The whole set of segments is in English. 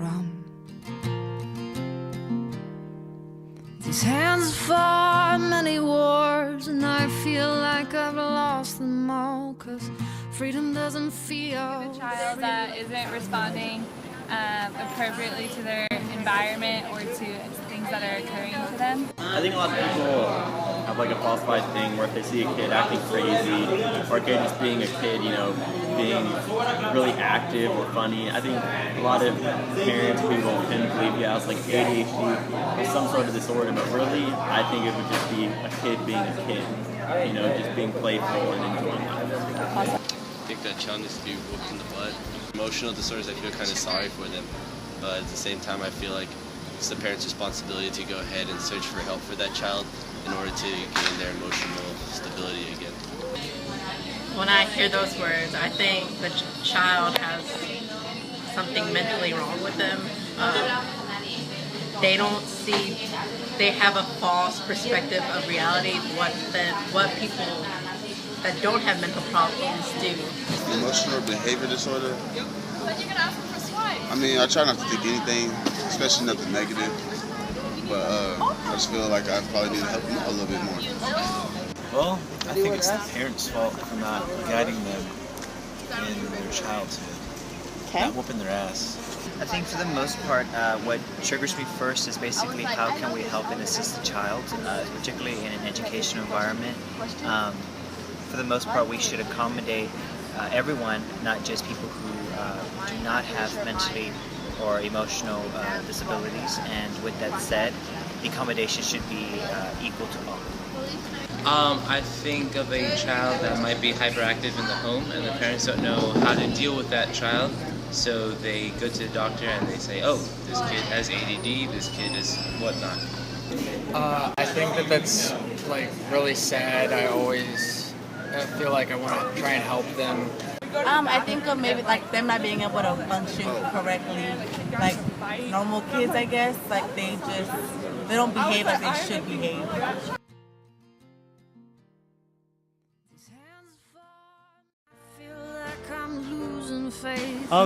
from. These hands fought many wars, and I feel like I've lost them all, 'cause freedom doesn't feel. The child that isn't responding appropriately to their environment or to things that are occurring to them. I think a lot of people have like a falsified thing where if they see a kid acting crazy or a kid just being a kid, you know, being really active or funny, I think a lot of parents, people tend to believe, yeah, it's like ADHD or some sort of disorder, but really I think it would just be a kid being a kid, you know, just being playful and enjoying life. I think that child needs to be whooped in the butt. Emotional disorders, I feel kind of sorry for them, but at the same time I feel like it's the parent's responsibility to go ahead and search for help for that child in order to gain their emotional stability again. When I hear those words, I think the child has something mentally wrong with them. They don't see, they have a false perspective of reality, what people that don't have mental problems do. Emotional or behavior disorder? I mean, I try not to think anything, especially nothing negative, but I just feel like I probably need to help them out a little bit more. Well, I think it's the parents' fault for not guiding them in their childhood, not whooping their ass. I think for the most part, what triggers me first is basically how can we help and assist the child, particularly in an education environment. For the most part, we should accommodate everyone, not just people who do not have mentally or emotional disabilities. And with that said, the accommodation should be equal to all. I think of a child that might be hyperactive in the home and the parents don't know how to deal with that child, so they go to the doctor and they say, oh, this kid has ADD, this kid is whatnot. I think that's like really sad. I feel like I want to try and help them. I think of maybe like them not being able to function correctly, like normal kids, I guess. Like they don't behave like they should behave.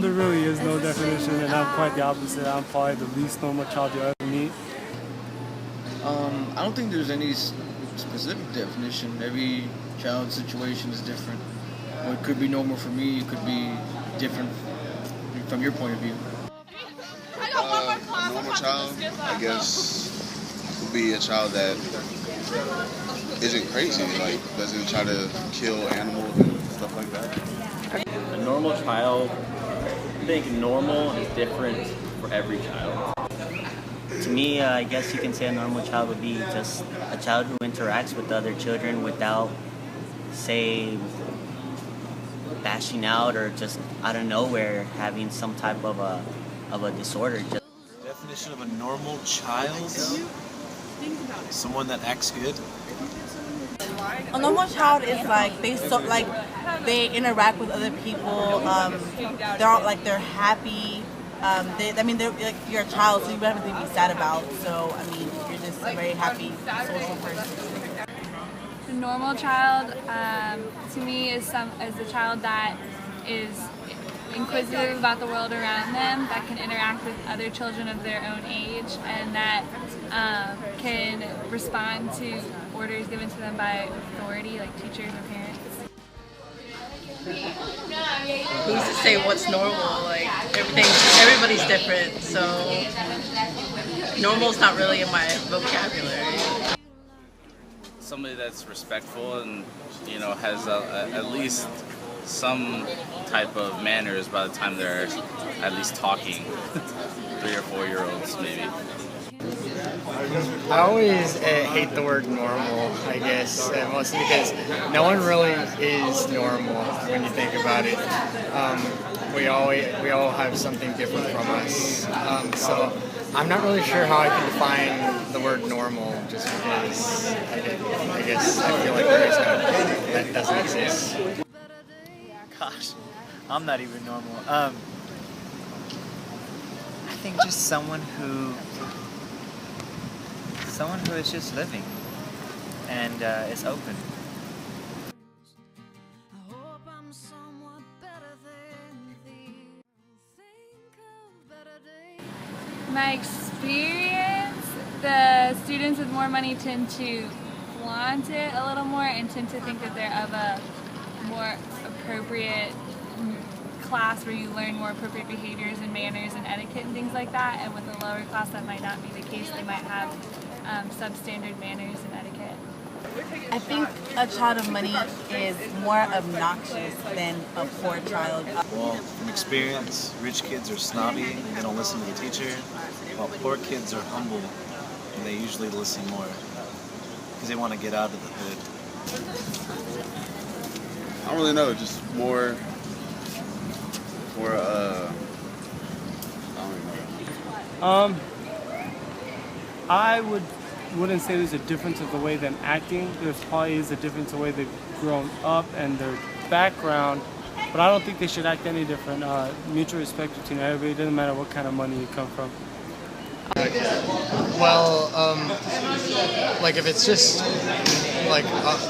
There really is no definition, and I'm quite the opposite. I'm probably the least normal child you'll ever meet. I don't think there's any specific definition. Every child's situation is different. What could be normal for me could be different from your point of view. A normal child, I guess, would be a child that isn't crazy, like doesn't try to kill animals and stuff like that. A normal child, I think normal is different for every child. To me, I guess you can say a normal child would be just a child who interacts with other children without, say, bashing out or just out of nowhere having some type of a disorder. Definition of a normal child? Someone that acts good? A normal child is like they interact with other people. They're happy. You're a child, so you don't have anything to be sad about. So you're just a very happy social person. The normal child, to me, is a child that is inquisitive about the world around them, that can interact with other children of their own age, and that can respond to orders given to them by authority, like teachers or parents. Who's to say what's normal? Like everybody's different, so normal's not really in my vocabulary. Somebody that's respectful and has at least some type of manners by the time they're at least talking. 3 or 4 year olds maybe. I always hate the word normal, I guess, mostly because no one really is normal when you think about it. We all have something different from us. So I'm not really sure how I can define the word normal, just because I guess I feel like there is none that doesn't exist. Gosh, I'm not even normal. I think just someone who is just living and is open. My experience, the students with more money tend to flaunt it a little more and tend to think that they're of a more appropriate class where you learn more appropriate behaviors and manners and etiquette and things like that. And with a lower class, that might not be the case. They might have substandard manners and etiquette. I think a child of money is more obnoxious than a poor child. Well, from experience, rich kids are snobby and they don't listen to the teacher, while poor kids are humble and they usually listen more because they want to get out of the hood. I don't really know, just more I don't even know. I wouldn't say there's a difference of the way they're acting. There probably is a difference of the way they've grown up and their background, but I don't think they should act any different. Mutual respect between everybody. It doesn't matter what kind of money you come from. Well, like if it's just like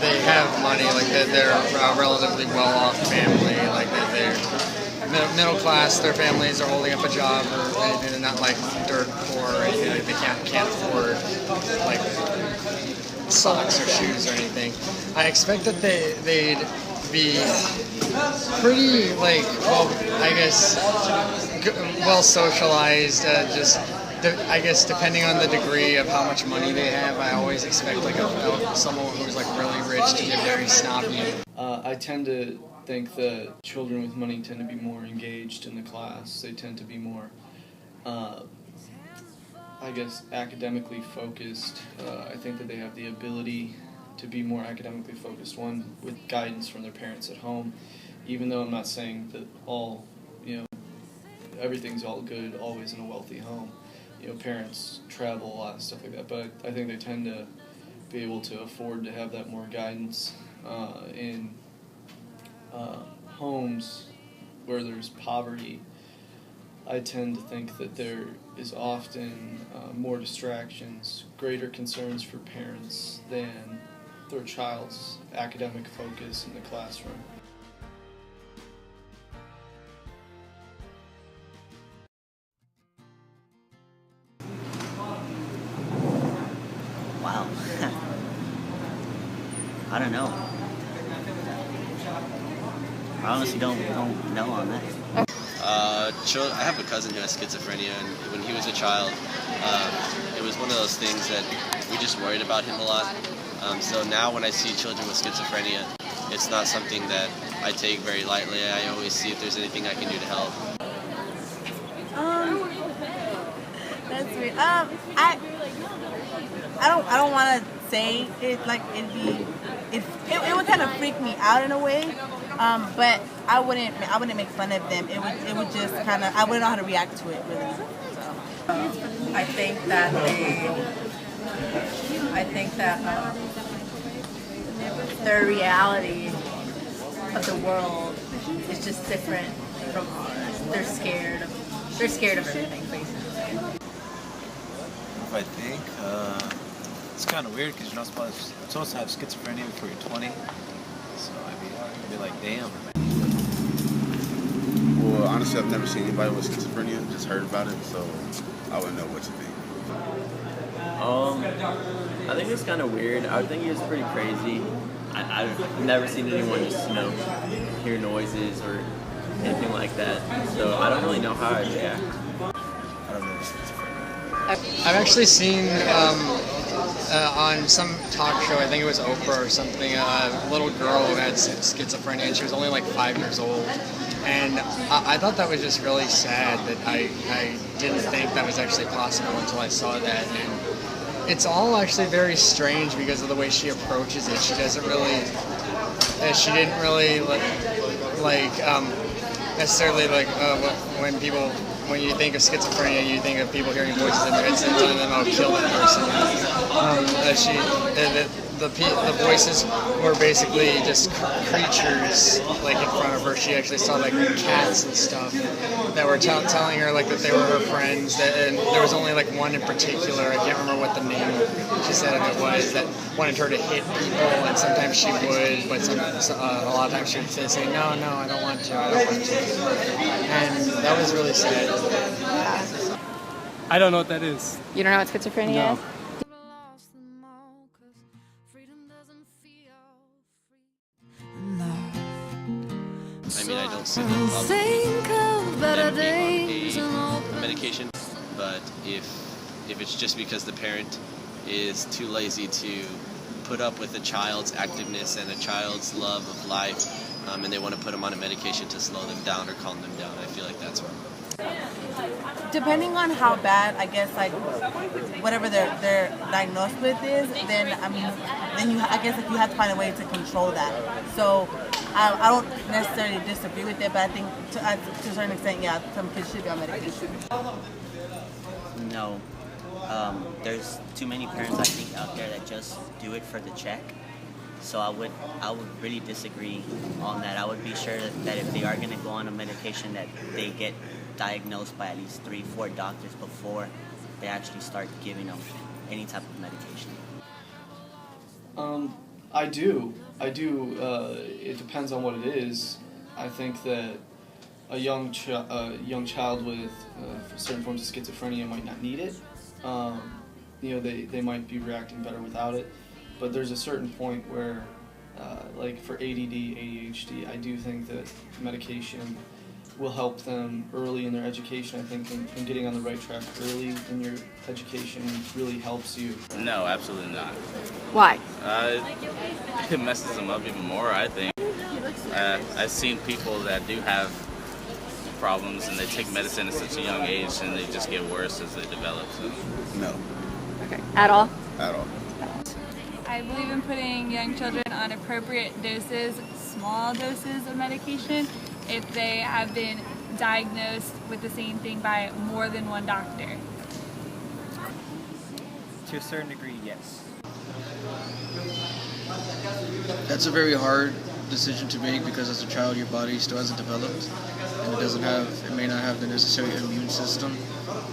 they have money, like they're a relatively well-off family, like they're middle class, their families are holding up a job or anything, they're not like dirt poor or anything, like they can't afford like socks or shoes or anything. I expect that they'd be pretty like, well, I guess well socialized, I guess depending on the degree of how much money they have, I always expect like someone who's like really rich to get very snobby. I tend to think that children with money tend to be more engaged in the class. They tend to be more, I guess, academically focused. I think that they have the ability to be more academically focused, one, with guidance from their parents at home, even though I'm not saying that everything's all good always in a wealthy home. Parents travel a lot and stuff like that, but I think they tend to be able to afford to have that more guidance in homes where there's poverty. I tend to think that there is often more distractions, greater concerns for parents than their child's academic focus in the classroom. Wow. I don't know. I honestly don't know on that. I have a cousin who has schizophrenia, and when he was a child, it was one of those things that we just worried about him a lot. So now when I see children with schizophrenia, it's not something that I take very lightly. I always see if there's anything I can do to help. That's weird. I don't want to say it like it would kind of freak me out in a way. But I wouldn't make fun of them. It would just kind of, I wouldn't know how to react to it really. So I think that their reality of the world is just different from ours. They're scared of everything, basically. If I think, it's kind of weird because you're not supposed to have schizophrenia before you're 20. So I'd be like, damn. Well, honestly, I've never seen anybody with schizophrenia, just heard about it, so I wouldn't know what to think. I think it's kind of weird. I think it's pretty crazy. I've never seen anyone just, hear noises or anything like that. So I don't really know how I'd react. I don't know schizophrenia. I've actually seen on some talk show, I think it was Oprah or something, a little girl who had schizophrenia, and she was only like 5 years old. And I thought that was just really sad that I didn't think that was actually possible until I saw that. And it's all actually very strange because of the way she approaches it. She doesn't really, she didn't really necessarily when you think of schizophrenia, you think of people hearing voices in their heads and telling them, "Oh, kill that person." The voices were basically just creatures like in front of her. She actually saw like cats and stuff that were telling her like that they were her friends. And there was only like one in particular. I can't remember what the name she said it was, that wanted her to hit people, and sometimes she would, but a lot of times she would say, "No, I don't want to. I don't want to." And that was really sad. I don't know what that is. You don't know what schizophrenia is? I mean, I don't see the problem with them being on a medication, but if it's just because the parent is too lazy to put up with a child's activeness and a child's love of life, and they want to put them on a medication to slow them down or calm them down, I feel like that's wrong. Depending on how bad, I guess, like whatever they're diagnosed with is, then I mean, then I guess like, you have to find a way to control that. So I don't necessarily disagree with it, but I think to a certain extent, yeah, some kids should be on medication. No. There's too many parents, I think, out there that just do it for the check. So I would really disagree on that. I would be sure that if they are going to go on a medication, that they get diagnosed by at least 3-4 doctors before they actually start giving them any type of medication. I do. It depends on what it is. I think that a young child with certain forms of schizophrenia might not need it. They might be reacting better without it. But there's a certain point where, like for ADD, ADHD, I do think that medication will help them early in their education. I think in getting on the right track early in your education really helps you. No, absolutely not. Why? It messes them up even more, I think. I've seen people that do have problems and they take medicine at such a young age and they just get worse as they develop. So. No. Okay. At all? At all. I believe in putting young children on appropriate doses, small doses of medication, if they have been diagnosed with the same thing by more than one doctor. To a certain degree, yes. That's a very hard decision to make because as a child your body still hasn't developed and it may not have the necessary immune system.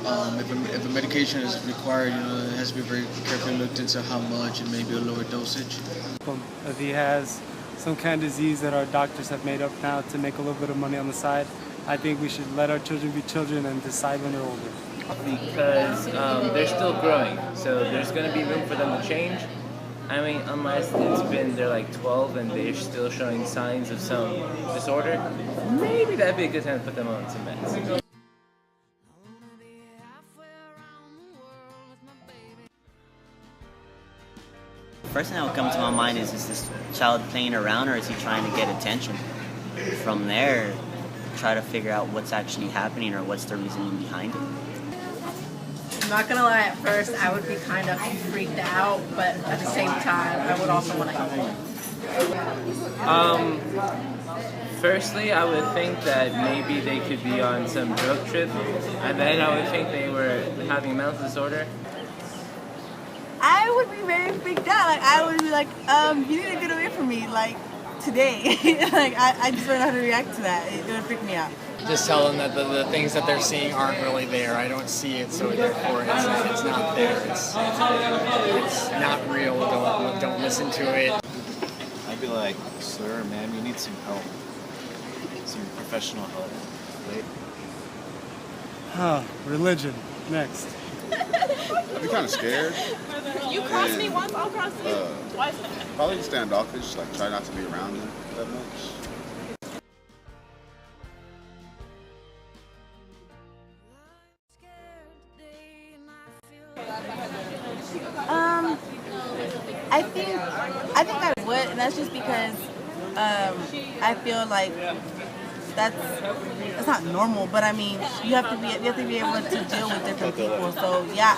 If a medication is required, it has to be very carefully looked into how much and maybe a lower dosage. If he has some kind of disease that our doctors have made up now to make a little bit of money on the side, I think we should let our children be children and decide when they're older. Because they're still growing, so there's going to be room for them to change. I mean, unless they're like 12 and they're still showing signs of some disorder, maybe that'd be a good time to put them on some meds. First thing that would come to my mind is this child playing around or is he trying to get attention? From there, try to figure out what's actually happening or what's the reasoning behind it. I'm not gonna lie, at first I would be kind of freaked out, but at the same time I would also want to help. Firstly, I would think that maybe they could be on some drug trip, and then I would think they were having a mental disorder. I would be very freaked out. Like I would be like, you need to get away from me, like today. Like I just don't know how to react to that. It would freak me out. Just tell them that the things that they're seeing aren't really there. I don't see it, so therefore it's not there. It's not real. Don't listen to it. I'd be like, sir, ma'am, you need some help. Some professional help. Huh, religion. Next. I'd be kind of scared. You cross me once, I'll cross you twice. Probably standoffish, like try not to be around them that much. I think I would, and that's just because I feel like that's not normal. But I mean, you have to be able to deal with different people. So yeah,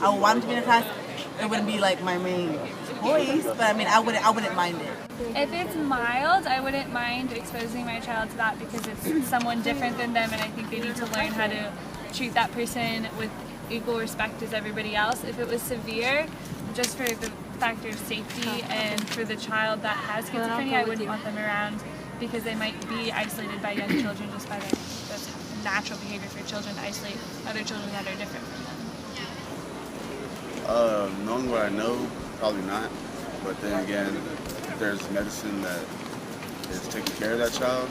I would want to be in a class. It wouldn't be like my main choice, but I mean, I wouldn't mind it. If it's mild, I wouldn't mind exposing my child to that because it's someone different than them, and I think they need to learn how to treat that person with equal respect as everybody else. If it was severe, just for the factor of safety and for the child that has schizophrenia, I wouldn't want them around because they might be isolated by young children just by that's natural behavior for children to isolate other children that are different from them. Knowing what I know, probably not. But then again, if there's medicine that is taking care of that child,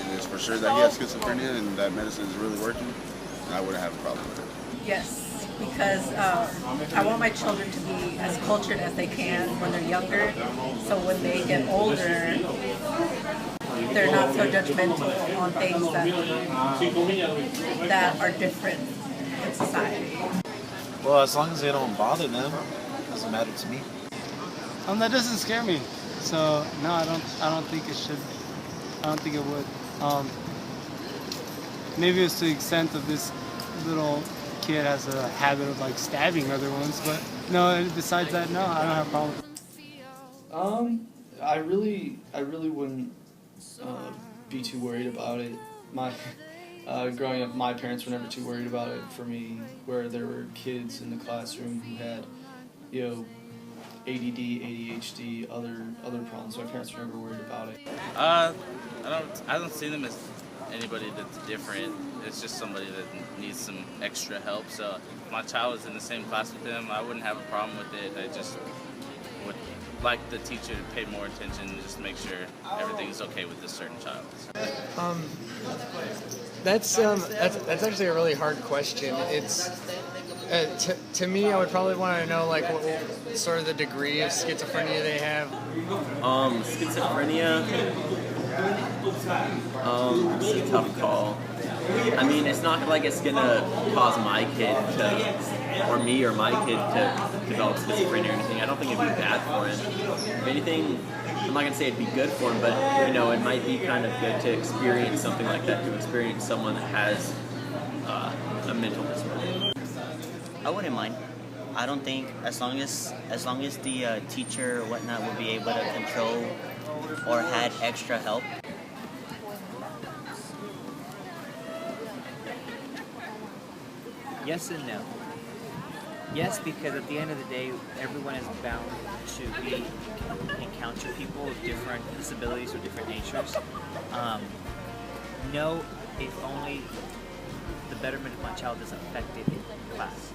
and it's for sure that he has schizophrenia and that medicine is really working, I wouldn't have a problem with it. Yes, because I want my children to be as cultured as they can when they're younger, so when they get older, they're not so judgmental on things that are different in society. Well, as long as they don't bother them, it doesn't matter to me. That doesn't scare me. So no, I don't think it should. I don't think it would. Maybe it's to the extent of this little kid has a habit of like stabbing other ones, but no. Besides that, no, I don't have a problem. I really wouldn't be too worried about it. Growing up, my parents were never too worried about it for me, where there were kids in the classroom who had, ADD, ADHD, other problems. My parents were never worried about it. I don't see them as anybody that's different. It's just somebody that needs some extra help. So if my child was in the same class with them, I wouldn't have a problem with it. I just would like the teacher to pay more attention and just make sure everything's okay with this certain child. That's actually a really hard question. It's to me, I would probably want to know like what sort of the degree of schizophrenia they have. Schizophrenia. It's a tough call. I mean, it's not like it's gonna cause my kid to, or me or my kid to develop schizophrenia or anything. I don't think it'd be bad for him. If anything, I'm not gonna say it'd be good for him, but it might be kind of good to experience something like that, to experience someone that has a mental disorder. I wouldn't mind. I don't think as long as the teacher or whatnot will be able to control or had extra help. Yes and no. Yes, because at the end of the day, everyone is bound to encounter people with different disabilities or different natures. No, if only the betterment of my child is affected in class.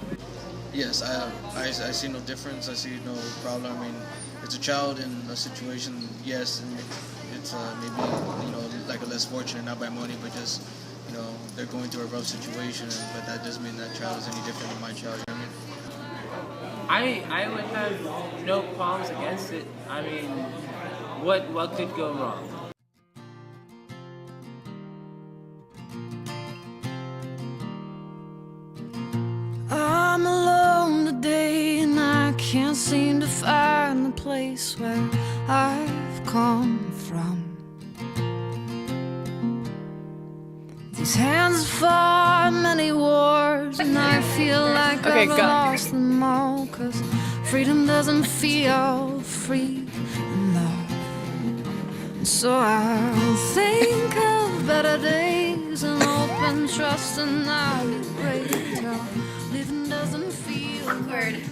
Yes, I see no difference. I see no problem. I mean, it's a child in a situation. Yes, and it's maybe like a less fortunate, not by money, but just they're going through a rough situation. But that doesn't mean that child is any different than my child. You know what I mean? I would have no qualms against it. I mean, what could go wrong? I'm alone today and I can't seem to find the place where I've come from. These hands fought many wars and I feel like I've lost them all, 'cause freedom doesn't feel free enough. And so I'll think of better days and hope and trust, and I'll be brave till living doesn't feel awkward.